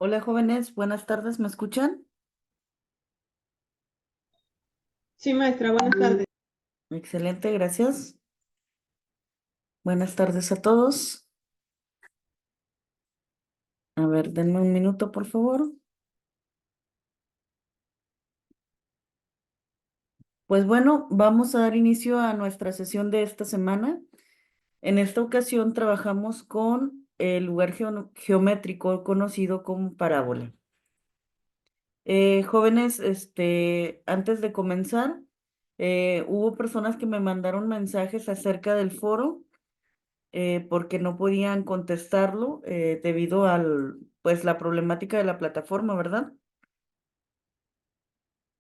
Hola jóvenes, buenas tardes, ¿me escuchan? Sí, maestra, buenas tardes. Excelente, gracias. Buenas tardes a todos. A ver, denme un minuto, por favor. Pues bueno, vamos a dar inicio a nuestra sesión de esta semana. En esta ocasión trabajamos con el lugar geométrico conocido como parábola. Jóvenes, antes de comenzar, hubo personas que me mandaron mensajes acerca del foro porque no podían contestarlo debido pues, la problemática de la plataforma, ¿verdad?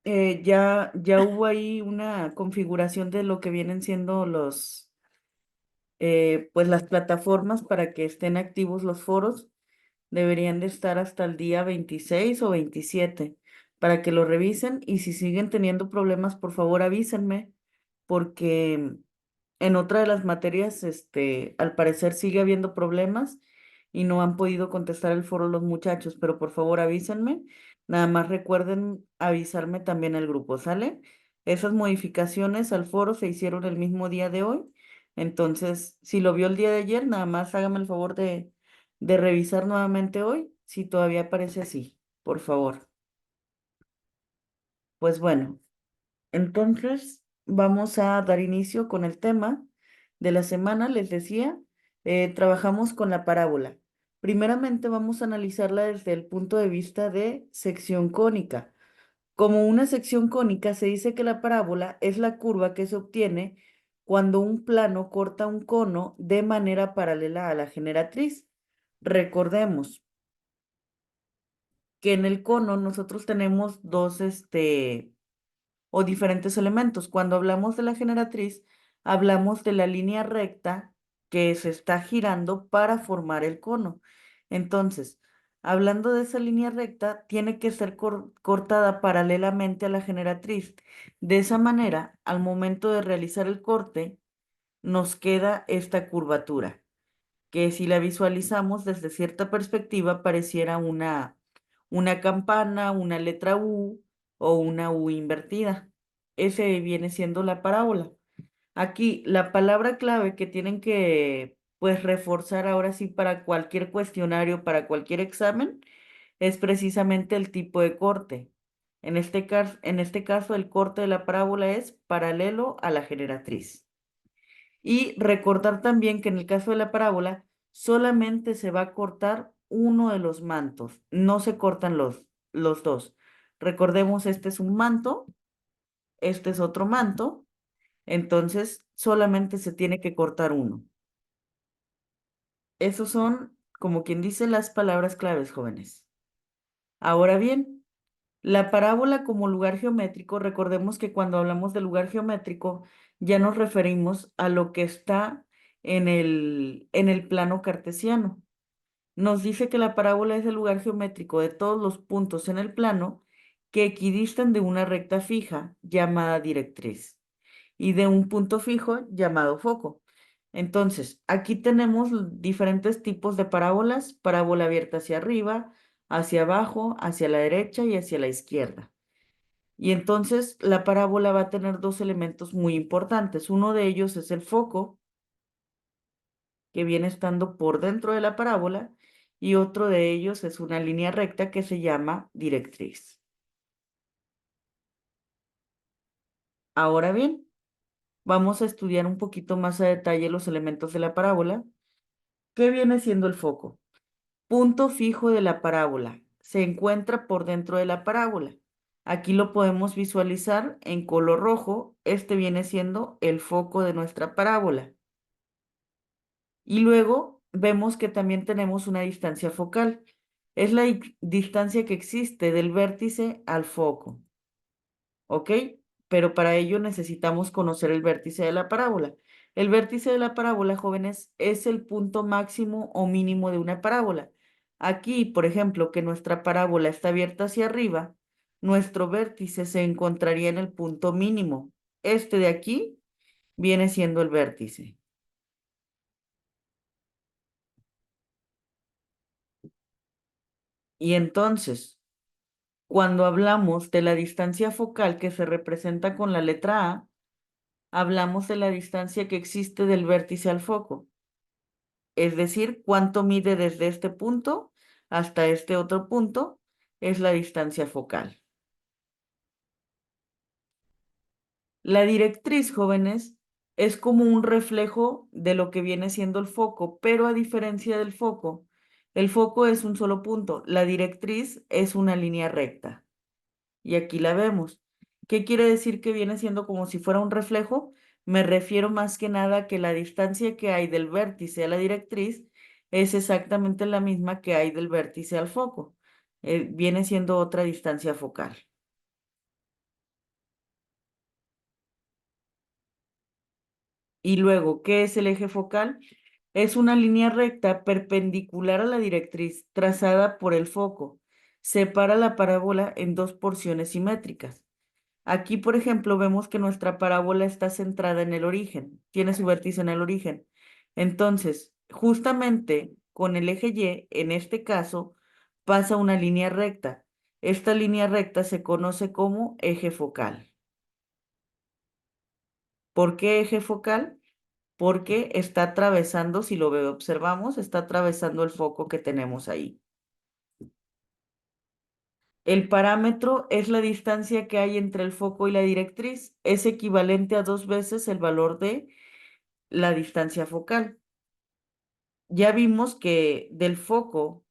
Ya hubo ahí una configuración de lo que vienen siendo pues las plataformas para que estén activos los foros. Deberían de estar hasta el día 26 o 27 para que lo revisen y si siguen teniendo problemas, por favor avísenme porque en otra de las materias, al parecer sigue habiendo problemas y no han podido contestar el foro los muchachos, pero por favor avísenme. Nada más recuerden avisarme también al grupo, ¿sale? Esas modificaciones al foro se hicieron el mismo día de hoy. Entonces, si lo vio el día de ayer, nada más hágame el favor de revisar nuevamente hoy, si todavía aparece así, por favor. Pues bueno. Entonces, vamos a dar inicio con el tema de la semana. Les decía, trabajamos con la parábola. Primeramente, vamos a analizarla desde el punto de vista de sección cónica. Como una sección cónica, se dice que la parábola es la curva que se obtiene cuando un plano corta un cono de manera paralela a la generatriz. Recordemos que en el cono nosotros tenemos dos, o diferentes elementos. Cuando hablamos de la generatriz, hablamos de la línea recta que se está girando para formar el cono. Entonces, hablando de esa línea recta, tiene que ser cortada paralelamente a la generatriz. De esa manera, al momento de realizar el corte, nos queda esta curvatura, que si la visualizamos desde cierta perspectiva pareciera una campana, una letra U o una U invertida. Ese viene siendo la parábola. Aquí la palabra clave que tienen que pues reforzar ahora sí para cualquier cuestionario, para cualquier examen, es precisamente el tipo de corte. En este caso, el corte de la parábola es paralelo a la generatriz. Y recordar también que en el caso de la parábola, solamente se va a cortar uno de los mantos, no se cortan los dos. Recordemos, este es un manto, este es otro manto, entonces solamente se tiene que cortar uno. Esos son, como quien dice, las palabras claves, jóvenes. Ahora bien, la parábola como lugar geométrico, recordemos que cuando hablamos de lugar geométrico ya nos referimos a lo que está en el plano cartesiano. Nos dice que la parábola es el lugar geométrico de todos los puntos en el plano que equidistan de una recta fija llamada directriz y de un punto fijo llamado foco. Entonces, aquí tenemos diferentes tipos de parábolas: parábola abierta hacia arriba, hacia abajo, hacia la derecha y hacia la izquierda. Y entonces la parábola va a tener dos elementos muy importantes. Uno de ellos es el foco, que viene estando por dentro de la parábola, y otro de ellos es una línea recta que se llama directriz. Ahora bien, vamos a estudiar un poquito más a detalle los elementos de la parábola. ¿Qué viene siendo el foco? Punto fijo de la parábola. Se encuentra por dentro de la parábola. Aquí lo podemos visualizar en color rojo. Este viene siendo el foco de nuestra parábola. Y luego vemos que también tenemos una distancia focal. Es la distancia que existe del vértice al foco, ¿ok? Pero para ello necesitamos conocer el vértice de la parábola. El vértice de la parábola, jóvenes, es el punto máximo o mínimo de una parábola. Aquí, por ejemplo, que nuestra parábola está abierta hacia arriba, nuestro vértice se encontraría en el punto mínimo. Este de aquí viene siendo el vértice. Y entonces, cuando hablamos de la distancia focal que se representa con la letra A, hablamos de la distancia que existe del vértice al foco, es decir, cuánto mide desde este punto hasta este otro punto, es la distancia focal. La directriz, jóvenes, es como un reflejo de lo que viene siendo el foco, pero a diferencia del foco, el foco es un solo punto, la directriz es una línea recta. Y aquí la vemos. ¿Qué quiere decir que viene siendo como si fuera un reflejo? Me refiero más que nada a que la distancia que hay del vértice a la directriz es exactamente la misma que hay del vértice al foco. Viene siendo otra distancia focal. Y luego, ¿qué es el eje focal? Es una línea recta perpendicular a la directriz trazada por el foco. Separa la parábola en dos porciones simétricas. Aquí, por ejemplo, vemos que nuestra parábola está centrada en el origen, tiene su vértice en el origen. Entonces, justamente con el eje Y, en este caso, pasa una línea recta. Esta línea recta se conoce como eje focal. ¿Por qué eje focal? Porque está atravesando, si lo observamos, está atravesando el foco que tenemos ahí. El parámetro es la distancia que hay entre el foco y la directriz. Es equivalente a 2 veces el valor de la distancia focal. Ya vimos que del foco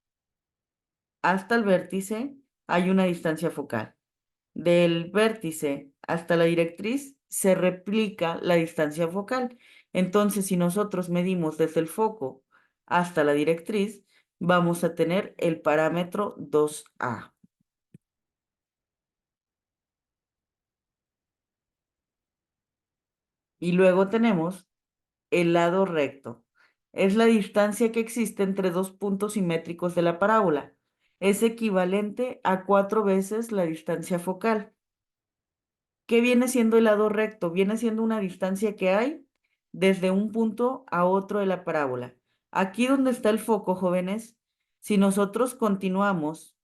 hasta el vértice hay una distancia focal. Del vértice hasta la directriz se replica la distancia focal. Entonces, si nosotros medimos desde el foco hasta la directriz, vamos a tener el parámetro 2A. Y luego tenemos el lado recto. Es la distancia que existe entre dos puntos simétricos de la parábola. Es equivalente a 4 veces la distancia focal. ¿Qué viene siendo el lado recto? Viene siendo una distancia que hay desde un punto a otro de la parábola. Aquí donde está el foco, jóvenes, si nosotros continuamos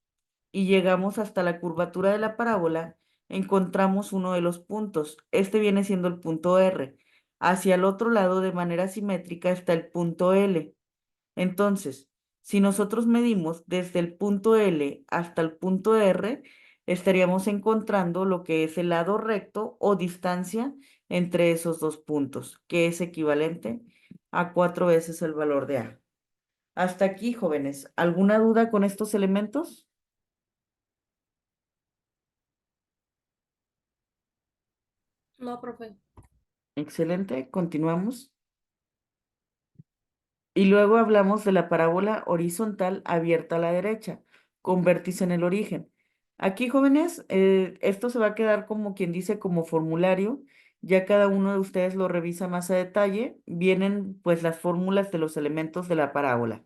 y llegamos hasta la curvatura de la parábola, encontramos uno de los puntos. Este viene siendo el punto R. Hacia el otro lado, de manera simétrica, está el punto L. Entonces, si nosotros medimos desde el punto L hasta el punto R, estaríamos encontrando lo que es el lado recto o distancia entre esos dos puntos, que es equivalente a 4 veces el valor de A. Hasta aquí, jóvenes. ¿Alguna duda con estos elementos? No, profe. Excelente, continuamos. Y luego hablamos de la parábola horizontal abierta a la derecha, con vértice en el origen. Aquí, jóvenes, esto se va a quedar como quien dice como formulario. Ya cada uno de ustedes lo revisa más a detalle. Vienen pues las fórmulas de los elementos de la parábola.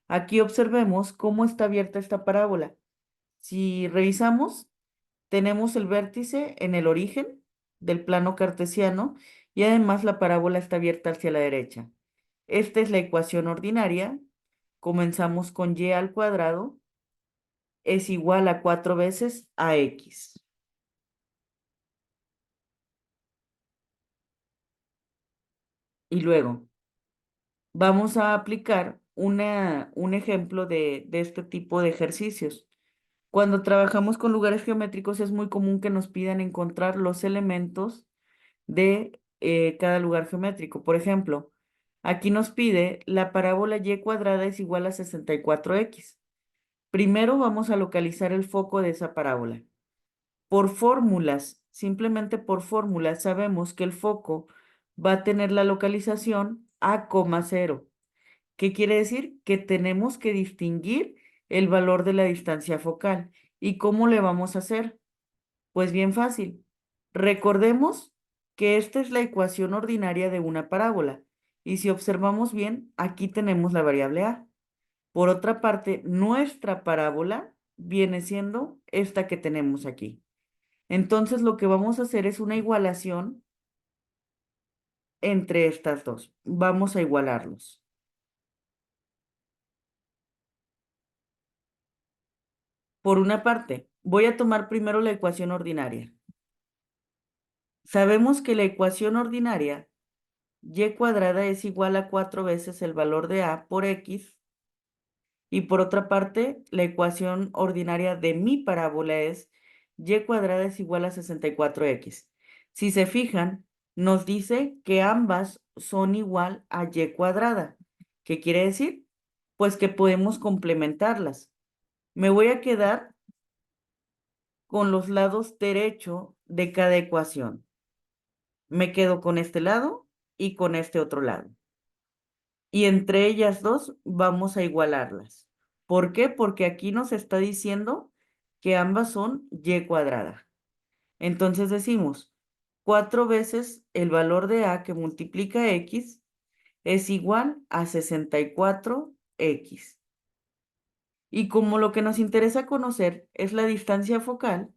Aquí observemos cómo está abierta esta parábola. Si revisamos, tenemos el vértice en el origen del plano cartesiano y además la parábola está abierta hacia la derecha. Esta es la ecuación ordinaria. Comenzamos con y al cuadrado es igual a 4 veces ax. Y luego vamos a aplicar un ejemplo de este tipo de ejercicios. Cuando trabajamos con lugares geométricos es muy común que nos pidan encontrar los elementos de cada lugar geométrico. Por ejemplo, aquí nos pide la parábola y cuadrada es igual a 64x. Primero vamos a localizar el foco de esa parábola. Por fórmulas, simplemente por fórmulas, sabemos que el foco va a tener la localización a, 0. ¿Qué quiere decir? Que tenemos que distinguir el valor de la distancia focal. ¿Y cómo le vamos a hacer? Pues bien fácil. Recordemos que esta es la ecuación ordinaria de una parábola. Y si observamos bien, aquí tenemos la variable a. Por otra parte, nuestra parábola viene siendo esta que tenemos aquí. Entonces, lo que vamos a hacer es una igualación entre estas dos. Vamos a igualarlos. Por una parte, voy a tomar primero la ecuación ordinaria. Sabemos que la ecuación ordinaria y cuadrada es igual a 4 veces el valor de a por x. Y por otra parte, la ecuación ordinaria de mi parábola es y cuadrada es igual a 64x. Si se fijan, nos dice que ambas son igual a y cuadrada. ¿Qué quiere decir? Pues que podemos complementarlas. Me voy a quedar con los lados derecho de cada ecuación. Me quedo con este lado y con este otro lado. Y entre ellas dos vamos a igualarlas. ¿Por qué? Porque aquí nos está diciendo que ambas son y cuadrada. Entonces decimos, 4 veces el valor de a que multiplica x es igual a 64x. Y como lo que nos interesa conocer es la distancia focal,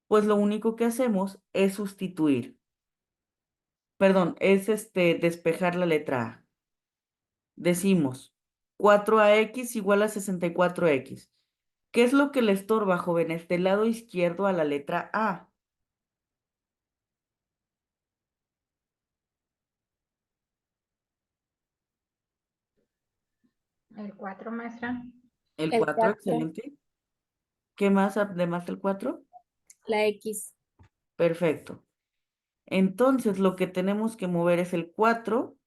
pues lo único que hacemos es sustituir. Perdón, es despejar la letra a. Decimos 4ax igual a 64x. ¿Qué es lo que le estorba, joven? Este lado izquierdo a la letra A. El 4, maestra. El El 4, 4, excelente. ¿Qué más además del 4? la X. Perfecto. Entonces lo que tenemos que mover es el 4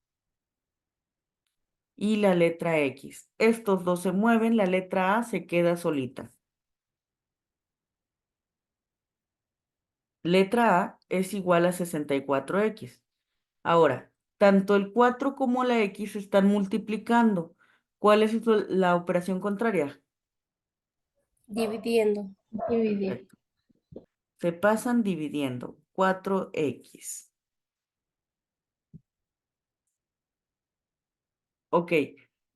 y la letra X. Estos dos se mueven, la letra A se queda solita. Letra A es igual a 64x. Ahora, tanto el 4 como la X están multiplicando. ¿Cuál es la operación contraria? Dividiendo. Dividir. Perfecto. Se pasan dividiendo. 4x. Ok.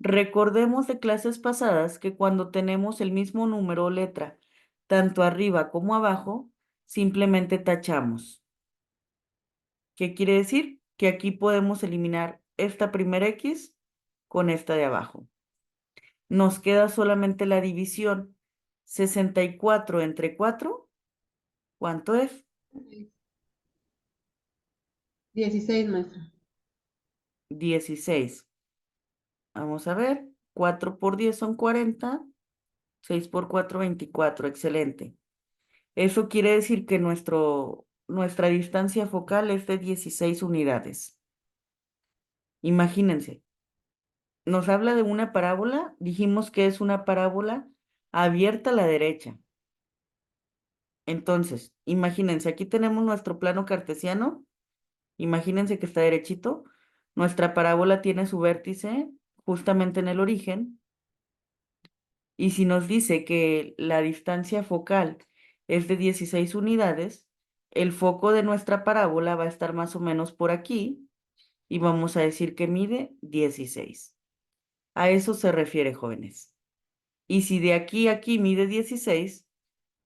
Recordemos de clases pasadas que cuando tenemos el mismo número o letra, tanto arriba como abajo, simplemente tachamos. ¿Qué quiere decir? Que aquí podemos eliminar esta primera X con esta de abajo. Nos queda solamente la división. 64 entre 4, ¿cuánto es? 16, maestra. 16. Vamos a ver. 4 por 10 son 40. 6 por 4, 24. Excelente. Eso quiere decir que nuestra distancia focal es de 16 unidades. Imagínense. Nos habla de una parábola. Dijimos que es una parábola abierta a la derecha. Entonces, imagínense, aquí tenemos nuestro plano cartesiano. Imagínense que está derechito. Nuestra parábola tiene su vértice justamente en el origen. Y si nos dice que la distancia focal es de 16 unidades, el foco de nuestra parábola va a estar más o menos por aquí y vamos a decir que mide 16. A eso se refiere, jóvenes. Y si de aquí a aquí mide 16,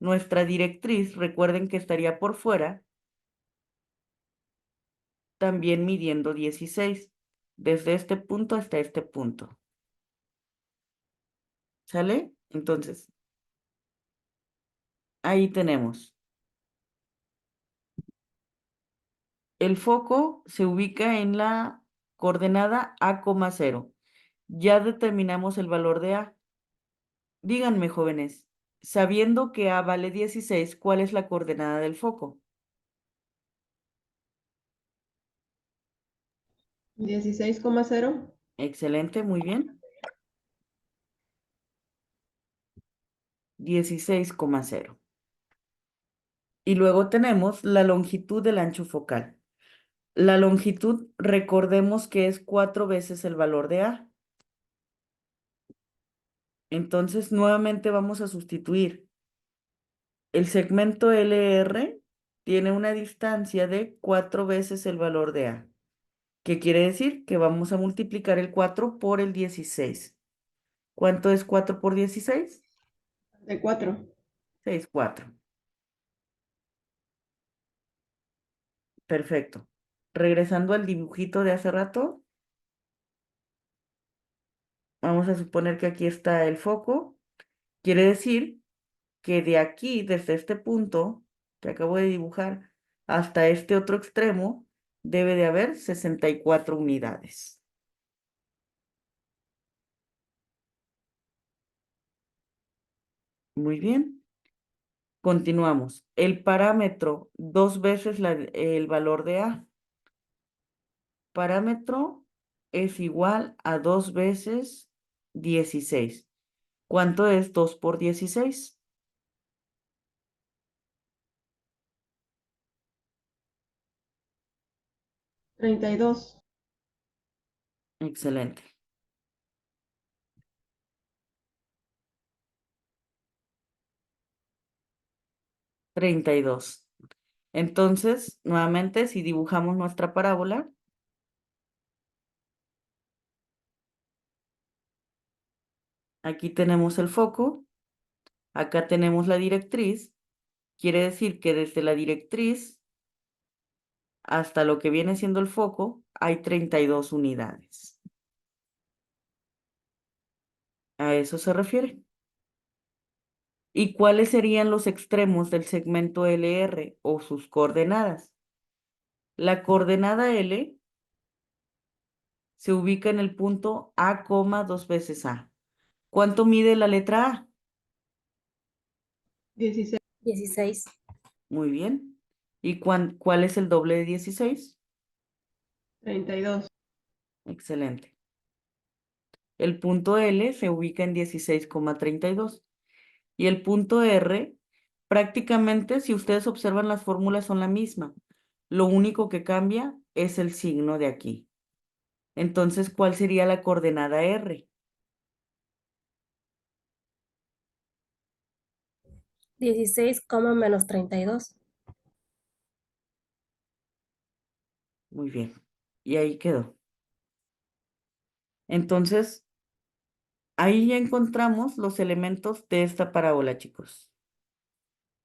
nuestra directriz, recuerden que estaría por fuera, también midiendo 16, desde este punto hasta este punto. ¿Sale? Entonces, ahí tenemos. El foco se ubica en la coordenada A,0. Ya determinamos el valor de A. Díganme, jóvenes, sabiendo que A vale 16, ¿cuál es la coordenada del foco? 16,0. Excelente, muy bien. 16,0. Y luego tenemos la longitud del ancho focal. La longitud, recordemos que es 4 veces el valor de A. Entonces, nuevamente vamos a sustituir. El segmento LR tiene una distancia de 4 veces el valor de A. ¿Qué quiere decir? Que vamos a multiplicar el 4 por el 16. ¿Cuánto es 4 por 16? De 4. 4. Perfecto. Regresando al dibujito de hace rato, vamos a suponer que aquí está el foco. Quiere decir que de aquí, desde este punto que acabo de dibujar, hasta este otro extremo, debe de haber 64 unidades. Muy bien. Continuamos. El parámetro, 2 veces el valor de A. Parámetro es igual a 2 veces 16. ¿Cuánto es 2 por 16? 32. Excelente. 32. Entonces, nuevamente, si dibujamos nuestra parábola, aquí tenemos el foco, acá tenemos la directriz, quiere decir que desde la directriz hasta lo que viene siendo el foco hay 32 unidades. A eso se refiere. ¿Y cuáles serían los extremos del segmento LR o sus coordenadas? La coordenada L se ubica en el punto A, 2 veces A. ¿Cuánto mide la letra A? 16. 16. Muy bien. ¿Y cuál es el doble de 16? 32. Excelente. El punto L se ubica en 16,32. Y el punto R, prácticamente, si ustedes observan, las fórmulas son la misma. Lo único que cambia es el signo de aquí. Entonces, ¿cuál sería la coordenada R? 16, menos 32. Muy bien. Y ahí quedó. Entonces, ahí ya encontramos los elementos de esta parábola, chicos.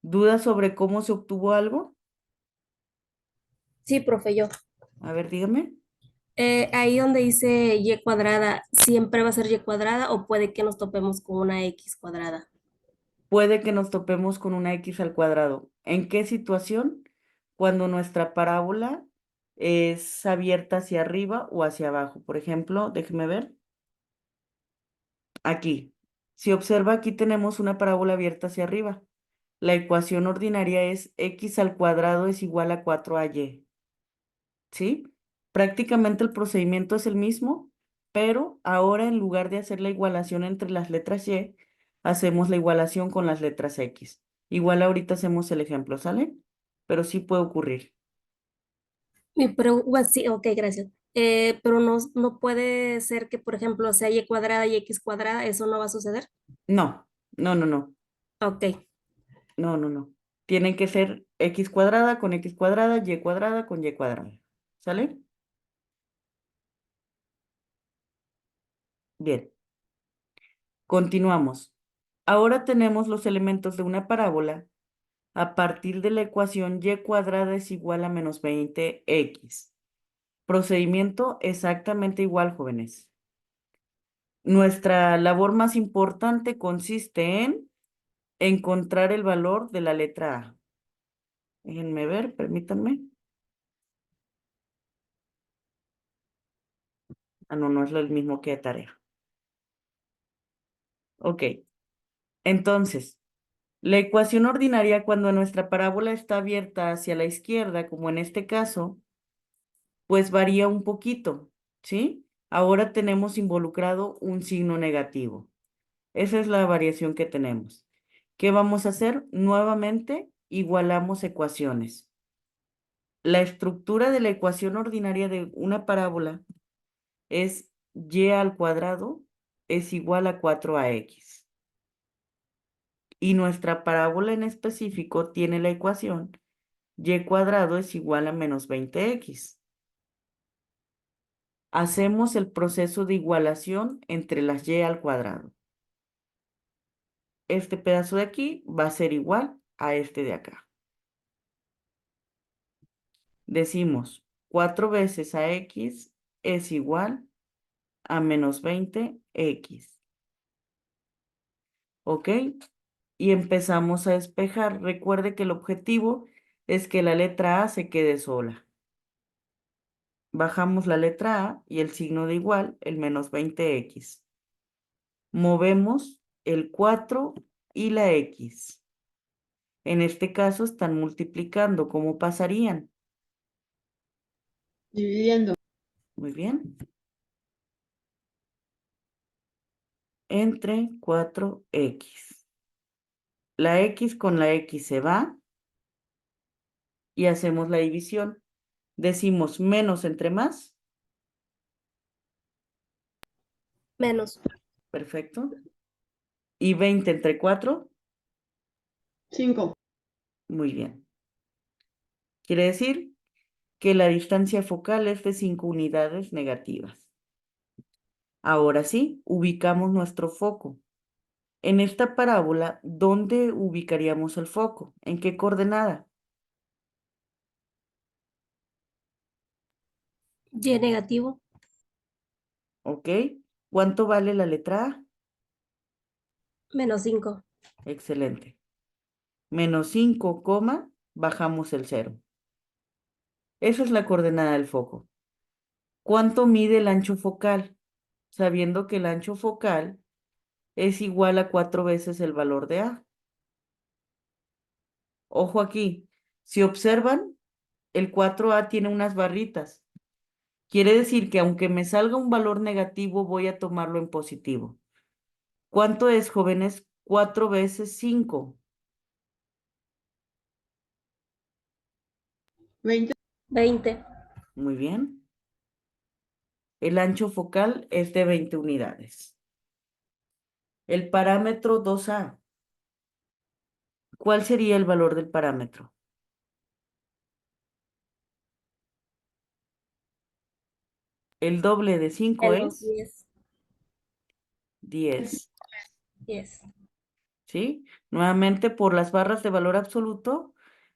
¿Dudas sobre cómo se obtuvo algo? Sí, profe, yo. A ver, dígame. Ahí donde dice y cuadrada, ¿siempre va a ser y cuadrada o puede que nos topemos con una x cuadrada? Puede que nos topemos con una x al cuadrado. ¿En qué situación? Cuando nuestra parábola es abierta hacia arriba o hacia abajo. Por ejemplo, déjeme ver. Aquí. Si observa, aquí tenemos una parábola abierta hacia arriba. La ecuación ordinaria es x al cuadrado es igual a 4ay. ¿Sí? Prácticamente el procedimiento es el mismo, pero ahora en lugar de hacer la igualación entre las letras y, hacemos la igualación con las letras x. Igual ahorita hacemos el ejemplo, ¿sale? Pero sí puede ocurrir. Bueno, sí, ok, gracias. Pero no puede ser que, por ejemplo, sea y cuadrada y x cuadrada, ¿eso no va a suceder? No, no, no, no, Ok, no, no, no. Tienen que ser x cuadrada con x cuadrada, y cuadrada con y cuadrada. ¿Sale? Bien, continuamos. Ahora tenemos los elementos de una parábola a partir de la ecuación y cuadrada es igual a menos 20x. Procedimiento exactamente igual, jóvenes. Nuestra labor más importante consiste en encontrar el valor de la letra A. Déjenme ver, permítanme. Ah, no, no es lo mismo que tarea. Ok, entonces, la ecuación ordinaria cuando nuestra parábola está abierta hacia la izquierda, como en este caso, pues varía un poquito, ¿sí? Ahora tenemos involucrado un signo negativo. Esa es la variación que tenemos. ¿Qué vamos a hacer? Nuevamente, igualamos ecuaciones. La estructura de la ecuación ordinaria de una parábola es y al cuadrado es igual a 4ax. Y nuestra parábola en específico tiene la ecuación y cuadrado es igual a menos 20x. Hacemos el proceso de igualación entre las y al cuadrado. Este pedazo de aquí va a ser igual a este de acá. Decimos 4 veces a x es igual a menos 20x. ¿Ok? y empezamos a despejar. Recuerde que el objetivo es que la letra A se quede sola. Bajamos la letra A y el signo de igual, el menos 20x. Movemos el 4 y la X. En este caso están multiplicando. ¿Cómo pasarían? Dividiendo. Muy bien. Entre 4x. La X con la X se va y hacemos la división. Decimos menos entre más. Menos. Perfecto. Y 20 entre 4. 5. Muy bien. Quiere decir que la distancia focal es de 5 unidades negativas. Ahora sí, ubicamos nuestro foco. En esta parábola, ¿dónde ubicaríamos el foco? ¿En qué coordenada? Y negativo. ¿Ok? ¿Cuánto vale la letra A? Menos 5. Excelente. Menos 5, coma, bajamos el 0. Esa es la coordenada del foco. ¿Cuánto mide el ancho focal? Sabiendo que el ancho focal es igual a 4 veces el valor de A. Ojo aquí, si observan, el 4A tiene unas barritas. Quiere decir que aunque me salga un valor negativo, voy a tomarlo en positivo. ¿Cuánto es, jóvenes? 4 veces 5. 20. 20. Muy bien. El ancho focal es de 20 unidades. El parámetro 2A. ¿Cuál sería el valor del parámetro? El doble de 5 Menos es 10. 10. 10. ¿Sí? Nuevamente, por las barras de valor absoluto,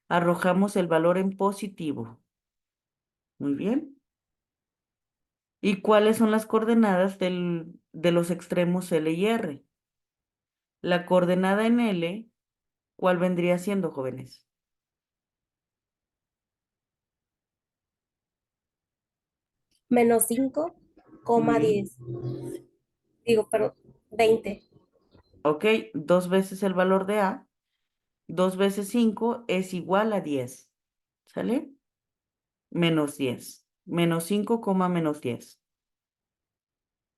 arrojamos el valor en positivo. Muy bien. ¿Y cuáles son las coordenadas de los extremos L y R? La coordenada en L, ¿cuál vendría siendo, jóvenes? Menos 5, Muy coma bien. 10. Digo, pero 20. Ok, 2 veces el valor de A, 2 veces 5 es igual a 10. ¿Sale? Menos 10. Menos 5, coma menos 10.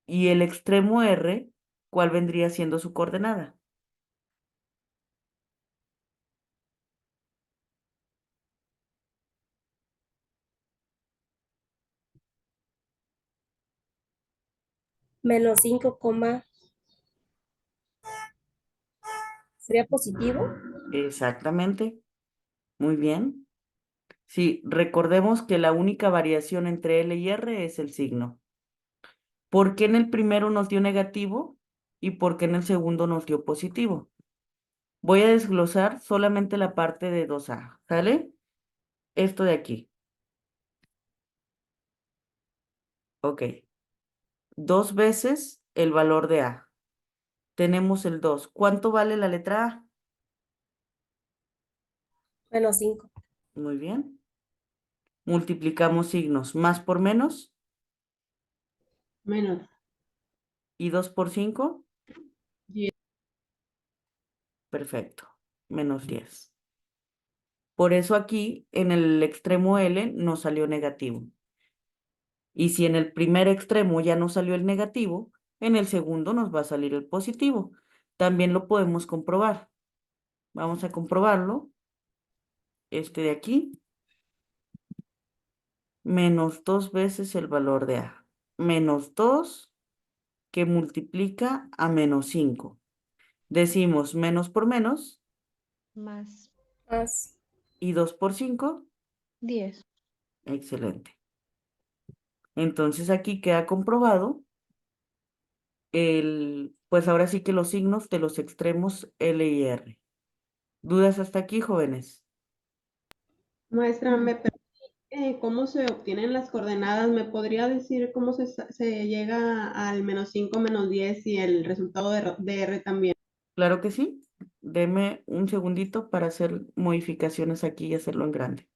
Y el extremo R, ¿cuál vendría siendo su coordenada? Menos 5, coma. ¿Sería positivo? Exactamente. Muy bien. Sí, recordemos que la única variación entre L y R es el signo. ¿Por qué en el primero nos dio negativo y por qué en el segundo nos dio positivo? Voy a desglosar solamente la parte de 2A, ¿sale? Esto de aquí. Ok. 2 veces el valor de A. Tenemos el 2. ¿Cuánto vale la letra A? Menos 5. Muy bien. Multiplicamos signos. Más por menos Menos. y 2 por 5. 10. Perfecto. Menos 10. Por eso aquí en el extremo L nos salió negativo. Y si en el primer extremo ya nos salió el negativo, en el segundo nos va a salir el positivo. También lo podemos comprobar. Vamos a comprobarlo. Este de aquí, menos 2 veces el valor de A. Menos 2 que multiplica a menos 5. Decimos menos por menos Más Más. y 2 por 5. 10. Excelente. Entonces aquí queda comprobado pues ahora sí que los signos de los extremos L y R. ¿Dudas hasta aquí, jóvenes? Maestra, ¿me permite cómo se obtienen las coordenadas? ¿Me podría decir cómo se llega al menos 5, menos 10 y el resultado de R también? Claro que sí. Deme un segundito para hacer modificaciones aquí y hacerlo en grande.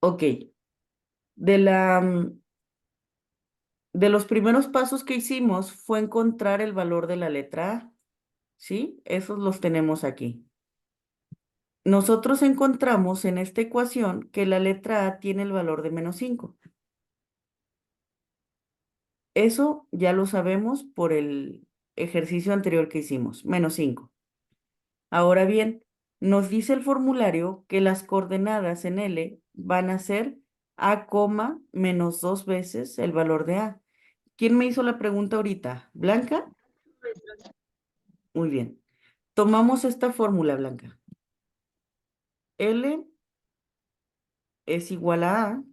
Ok, de de los primeros pasos que hicimos fue encontrar el valor de la letra A, ¿sí? Esos los tenemos aquí. Nosotros encontramos en esta ecuación que la letra A tiene el valor de -5. Eso ya lo sabemos por el ejercicio anterior que hicimos, -5. Ahora bien, nos dice el formulario que las coordenadas en L van a ser A, menos 2 veces el valor de A. ¿Quién me hizo la pregunta ahorita? ¿Blanca? Muy bien. Tomamos esta fórmula, Blanca. L es igual a A,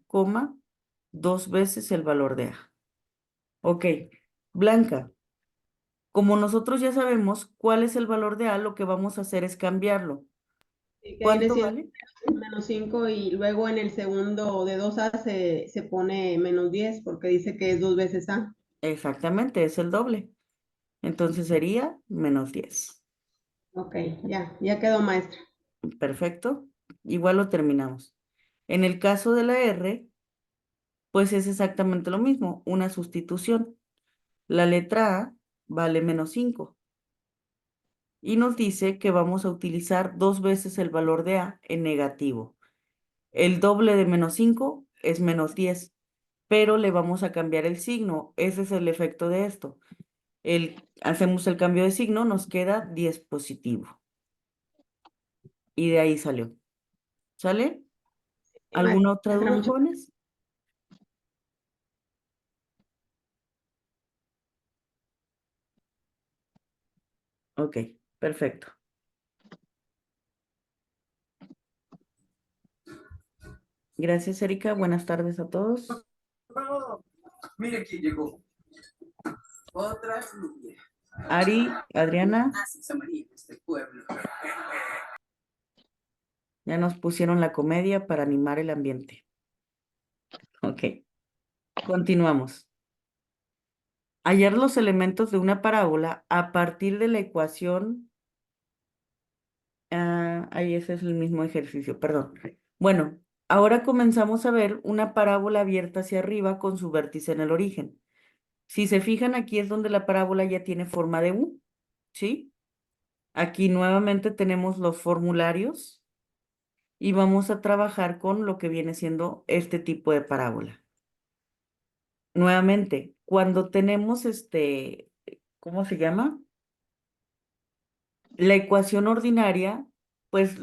2 veces el valor de A. Ok. Blanca, como nosotros ya sabemos cuál es el valor de A, lo que vamos a hacer es cambiarlo. Que viene ¿Cuánto siendo vale? -5 y luego en el segundo de 2A se pone -10 porque dice que es 2 veces A. Exactamente, es el doble. Entonces sería -10. Ok, ya quedó, maestra. Perfecto. Igual lo terminamos. En el caso de la R, pues es exactamente lo mismo, una sustitución. La letra A vale -5 y nos dice que vamos a utilizar 2 veces el valor de A en negativo. El doble de -5 es -10, pero le vamos a cambiar el signo. Ese es el efecto de esto. Hacemos el cambio de signo, nos queda 10 positivo. Y de ahí salió. ¿Sale? Sí, ¿Alguna otra maestra, duda, muchas jóvenes? Ok, perfecto. Gracias, Erika. Buenas tardes a todos. Mire quién llegó. Otra rubia. Ari, Adriana, Así se María en este pueblo. ya nos pusieron la comedia para animar el ambiente. Ok, continuamos. Hallar los elementos de una parábola a partir de la ecuación. Ahí ese es el mismo ejercicio, perdón. Bueno, ahora comenzamos a ver una parábola abierta hacia arriba con su vértice en el origen. Si se fijan, aquí es donde la parábola ya tiene forma de U, ¿sí? Aquí nuevamente tenemos los formularios y vamos a trabajar con lo que viene siendo este tipo de parábola. Nuevamente, cuando tenemos ¿cómo se llama? La ecuación ordinaria, pues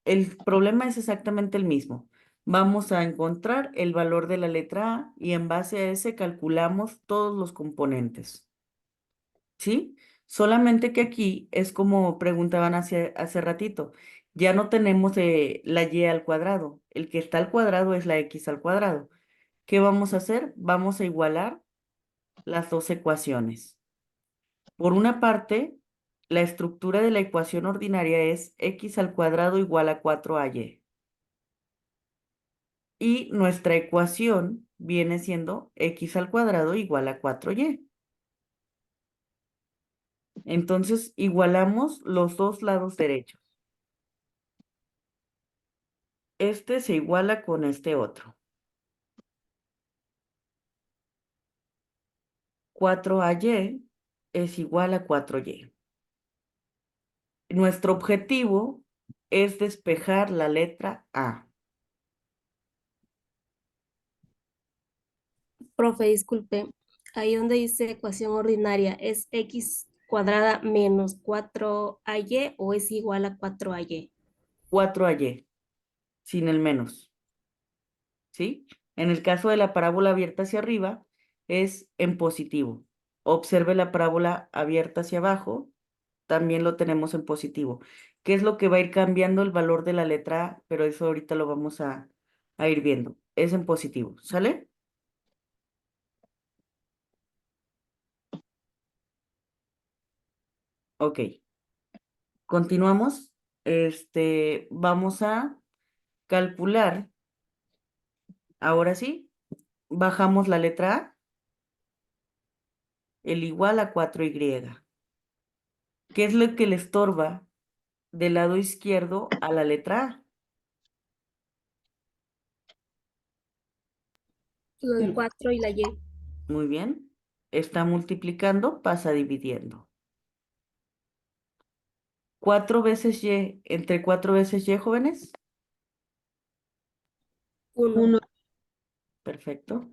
el problema es exactamente el mismo. Vamos a encontrar el valor de la letra A y en base a ese calculamos todos los componentes. ¿Sí? Solamente que aquí es como preguntaban hace ratito. Ya no tenemos la y al cuadrado. El que está al cuadrado es la x al cuadrado. ¿Qué vamos a hacer? Vamos a igualar las dos ecuaciones. Por una parte, la estructura de la ecuación ordinaria es x al cuadrado igual a 4ay. Y nuestra ecuación viene siendo x al cuadrado igual a 4y. Entonces, igualamos los dos lados derechos. Este se iguala con este otro. 4ay es igual a 4y. Nuestro objetivo es despejar la letra A. Profe, disculpe, ahí donde dice ecuación ordinaria, ¿es x cuadrada menos 4ay o es igual a 4ay? 4ay, sin el menos. ¿Sí? En el caso de la parábola abierta hacia arriba, es en positivo. Observe la parábola abierta hacia abajo, también lo tenemos en positivo. ¿Qué es lo que va a ir cambiando el valor de la letra A? Pero eso ahorita lo vamos a ir viendo. Es en positivo, ¿sale? Ok. Continuamos. Vamos a calcular. Ahora sí, bajamos la letra A, el igual a 4Y. ¿Qué es lo que le estorba del lado izquierdo a la letra A? El 4 y la Y. Muy bien. Está multiplicando, pasa dividiendo. 4 veces Y, entre 4 veces Y, jóvenes. 1. 1. Perfecto.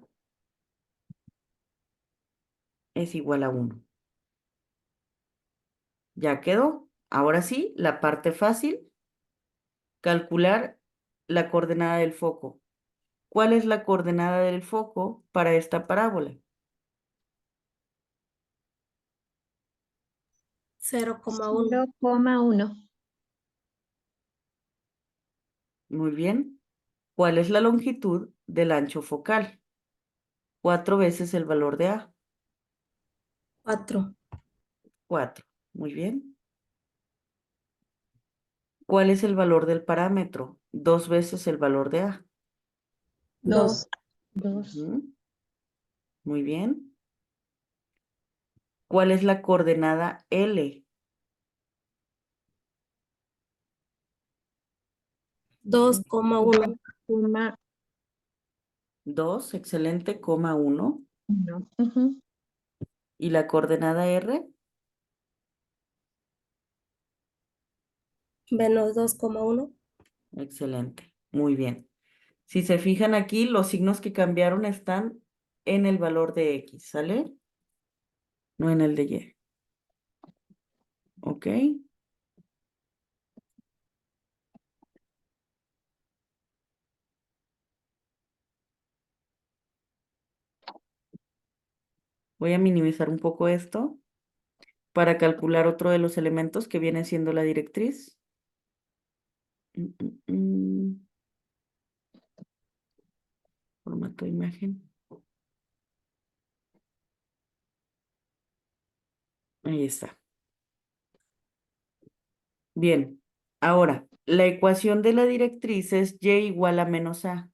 Es igual a 1. Ya quedó. Ahora sí, la parte fácil, calcular la coordenada del foco. ¿Cuál es la coordenada del foco para esta parábola? 0,1. 0,1. Muy bien. ¿Cuál es la longitud del ancho focal? 4 veces el valor de A. 4. 4. Muy bien. ¿Cuál es el valor del parámetro? 2 veces el valor de A. 2. 2. Ujú. Muy bien. ¿Cuál es la coordenada L? 2,1. 2, excelente, coma 1. 1. Ujú. ¿Y la coordenada R? Menos 2,1. Excelente, muy bien. Si se fijan aquí, los signos que cambiaron están en el valor de X, ¿sale? No en el de Y. ¿Ok? Voy a minimizar un poco esto para calcular otro de los elementos que viene siendo la directriz. Mm, mm, mm. Formato de imagen. Ahí está. Bien. Ahora, la ecuación de la directriz es Y igual a menos A.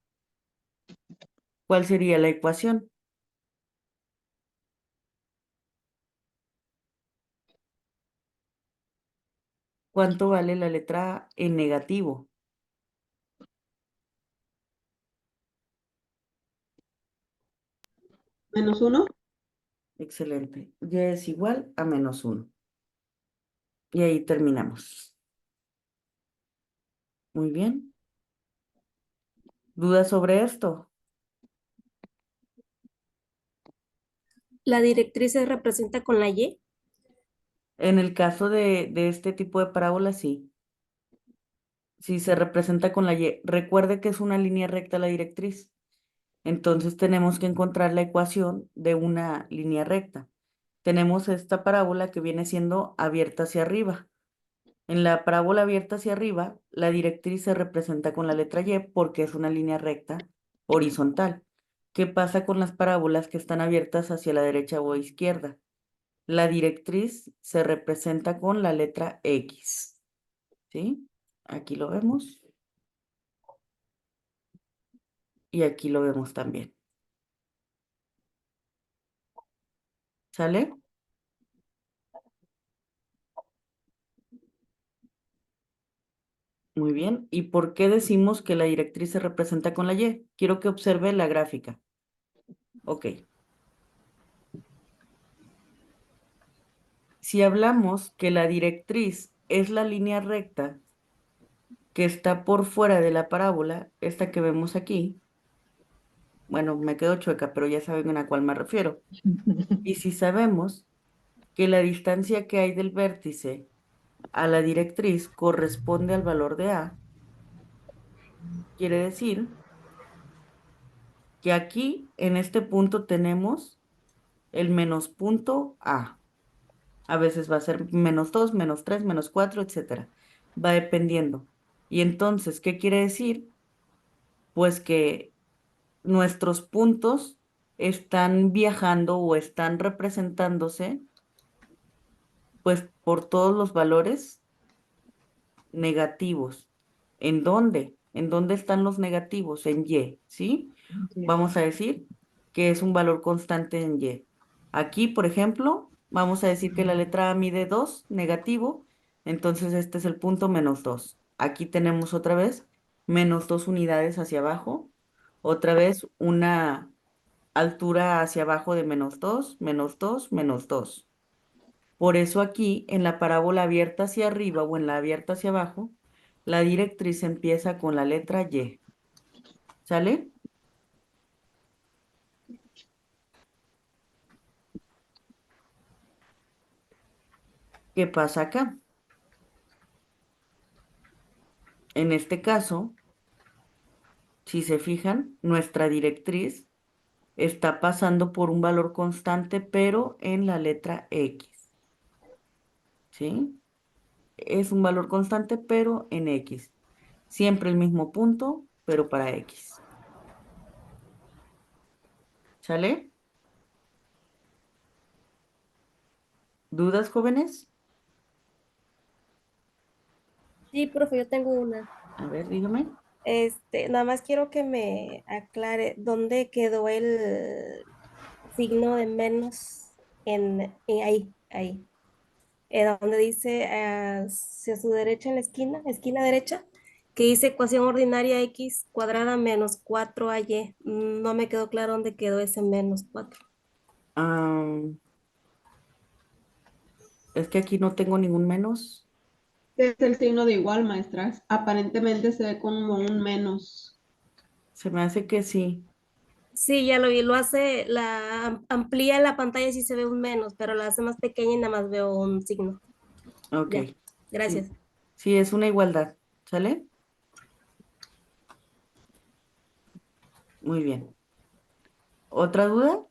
¿Cuál sería la ecuación? ¿Cuánto vale la letra A en negativo? Menos 1. Excelente. Y es igual a menos 1. Y ahí terminamos. Muy bien. ¿Dudas sobre esto? La directriz se representa con la Y. En el caso de este tipo de parábola, sí. Si se representa con la Y. Recuerde que es una línea recta la directriz. Entonces tenemos que encontrar la ecuación de una línea recta. Tenemos esta parábola que viene siendo abierta hacia arriba. En la parábola abierta hacia arriba, la directriz se representa con la letra Y porque es una línea recta horizontal. ¿Qué pasa con las parábolas que están abiertas hacia la derecha o izquierda? La directriz se representa con la letra X. ¿Sí? Aquí lo vemos. Y aquí lo vemos también. ¿Sale? Muy bien. ¿Y por qué decimos que la directriz se representa con la Y? Quiero que observe la gráfica. Ok. Si hablamos que la directriz es la línea recta que está por fuera de la parábola, esta que vemos aquí, bueno, me quedo chueca, pero ya saben a cuál me refiero. Y si sabemos que la distancia que hay del vértice a la directriz corresponde al valor de A, quiere decir que aquí, en este punto, tenemos el menos punto A. A veces va a ser menos 2, menos 3, menos 4, etcétera. Va dependiendo. Y entonces, ¿qué quiere decir? Pues que nuestros puntos están viajando o están representándose Pues por todos los valores negativos. ¿En dónde? ¿En dónde están los negativos? En Y, ¿sí? Vamos a decir que es un valor constante en Y. Aquí, por ejemplo, vamos a decir que la letra A mide 2, negativo, entonces este es el punto -2. Aquí tenemos otra vez -2 unidades hacia abajo, otra vez una altura hacia abajo de -2, -2, -2. Por eso aquí, en la parábola abierta hacia arriba o en la abierta hacia abajo, la directriz empieza con la letra Y. ¿Sale? ¿Qué pasa acá? En este caso, si se fijan, nuestra directriz está pasando por un valor constante, pero en la letra X. ¿Sí? Es un valor constante, pero en X. Siempre el mismo punto, pero para X. ¿Sale? ¿Dudas, jóvenes? Sí, profe, yo tengo una. A ver, dígame. Nada más quiero que me aclare dónde quedó el signo de menos ahí, donde dice hacia su derecha en la esquina derecha, que dice ecuación ordinaria x cuadrada menos 4ay. No me quedó claro dónde quedó ese -4. Ah, es que aquí no tengo ningún menos. Es el signo de igual, maestras. Aparentemente se ve como un menos. Se me hace que sí. Sí, ya lo vi, amplía la pantalla y sí se ve un menos, pero la hace más pequeña y nada más veo un signo. Ok. Ya, Sí. gracias. Sí, es una igualdad. ¿Sale? Muy bien. ¿Otra duda?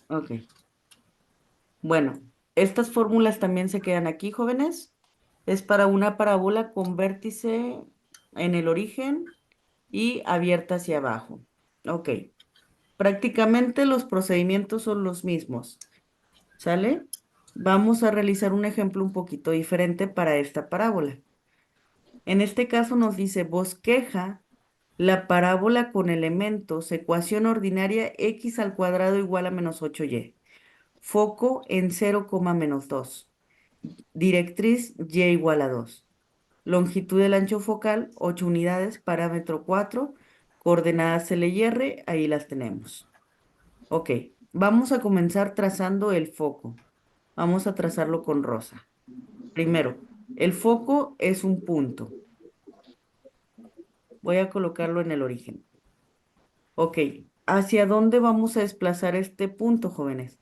Ok. Bueno, estas fórmulas también se quedan aquí, jóvenes. Es para una parábola con vértice en el origen y abierta hacia abajo. Ok. Prácticamente los procedimientos son los mismos. ¿Sale? Vamos a realizar un ejemplo un poquito diferente para esta parábola. En este caso nos dice, bosqueja la parábola con elementos, ecuación ordinaria x al cuadrado igual a -8y. Foco en 0, -2. Directriz y igual a 2. Longitud del ancho focal, 8 unidades, parámetro 4, coordenadas L y R, ahí las tenemos. Ok, vamos a comenzar trazando el foco. Vamos a trazarlo con rosa. Primero, el foco es un punto. Voy a colocarlo en el origen. Ok, ¿hacia dónde vamos a desplazar este punto, jóvenes?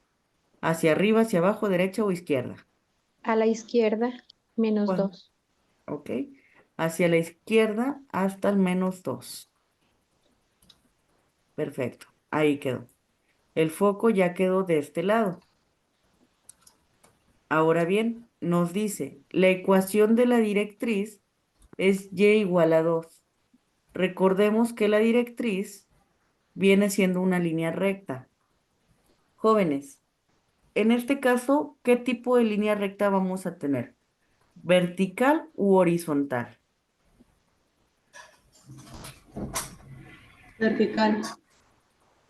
¿Hacia arriba, hacia abajo, derecha o izquierda? A la izquierda, menos ¿Cuál? 2. Ok, hacia la izquierda hasta el -2. Perfecto, ahí quedó. El foco ya quedó de este lado. Ahora bien, nos dice, la ecuación de la directriz es y igual a 2. Recordemos que la directriz viene siendo una línea recta. Jóvenes, en este caso, ¿qué tipo de línea recta vamos a tener? ¿Vertical u horizontal? Vertical.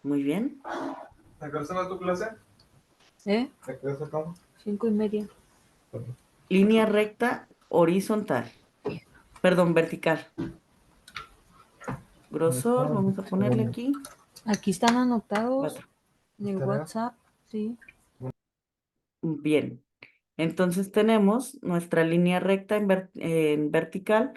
Muy bien. ¿A qué hora será tu clase? ¿Eh? ¿A qué hora sacamos? 5:30. Línea recta horizontal. Perdón, vertical. Grosor, vamos a ponerle aquí Aquí están anotados 4. en el ¿Tarea? WhatsApp, sí. Bien. Entonces tenemos nuestra línea recta en vertical